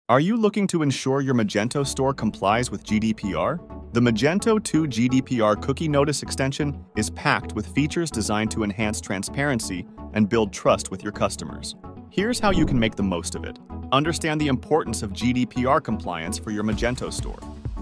Are you looking to ensure your Magento store complies with GDPR? The Magento 2 GDPR Cookie Notice extension is packed with features designed to enhance transparency and build trust with your customers. Here's how you can make the most of it. Understand the importance of GDPR compliance for your Magento store.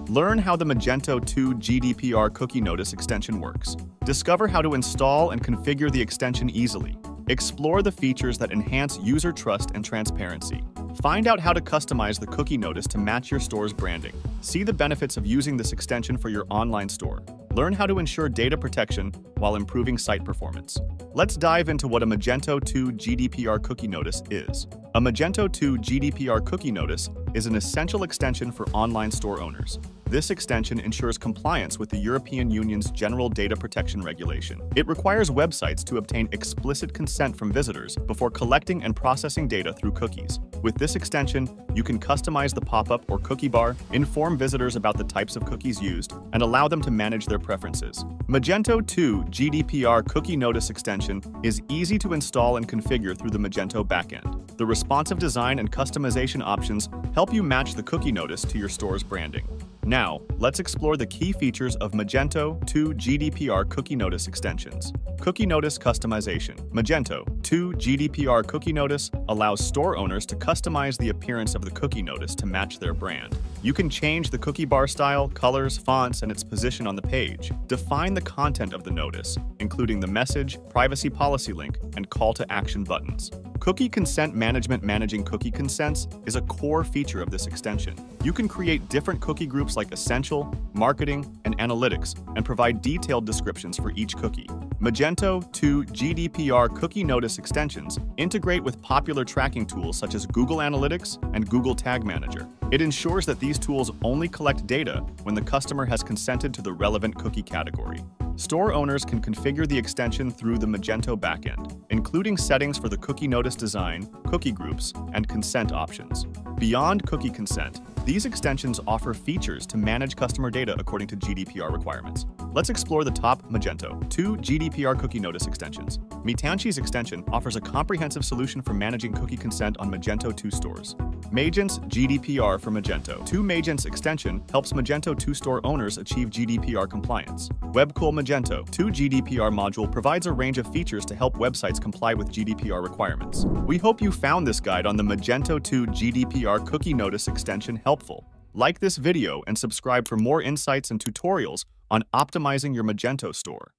Learn how the Magento 2 GDPR Cookie Notice extension works. Discover how to install and configure the extension easily. Explore the features that enhance user trust and transparency. Find out how to customize the cookie notice to match your store's branding. See the benefits of using this extension for your online store. Learn how to ensure data protection while improving site performance. Let's dive into what a Magento 2 GDPR Cookie Notice is. A Magento 2 GDPR Cookie Notice is an essential extension for online store owners. This extension ensures compliance with the European Union's General Data Protection Regulation. It requires websites to obtain explicit consent from visitors before collecting and processing data through cookies. With this extension, you can customize the pop-up or cookie bar, inform visitors about the types of cookies used, and allow them to manage their preferences. Magento 2 GDPR Cookie Notice extension is easy to install and configure through the Magento backend. The responsive design and customization options help you match the cookie notice to your store's branding. Now, let's explore the key features of Magento 2 GDPR Cookie Notice extensions. Cookie Notice Customization. Magento 2 GDPR Cookie Notice allows store owners to customize the appearance of the cookie notice to match their brand. You can change the cookie bar style, colors, fonts, and its position on the page. Define the content of the notice, including the message, privacy policy link, and call to action buttons. Cookie Consent Management. Managing cookie consents is a core feature of this extension. You can create different cookie groups like Essential, Marketing, and Analytics, and provide detailed descriptions for each cookie. Magento 2 GDPR Cookie Notice extensions integrate with popular tracking tools such as Google Analytics and Google Tag Manager. It ensures that these tools only collect data when the customer has consented to the relevant cookie category. Store owners can configure the extension through the Magento backend, including settings for the cookie notice design, cookie groups, and consent options. Beyond cookie consent, these extensions offer features to manage customer data according to GDPR requirements. Let's explore the top Magento 2 GDPR Cookie Notice extensions. Mitanchi's extension offers a comprehensive solution for managing cookie consent on Magento 2 stores. Magent's GDPR for Magento 2 Magent's extension helps Magento 2 store owners achieve GDPR compliance. WebCool Magento 2 GDPR module provides a range of features to help websites comply with GDPR requirements. We hope you found this guide on the Magento 2 GDPR Cookie Notice extension helpful. Like this video and subscribe for more insights and tutorials on optimizing your Magento store.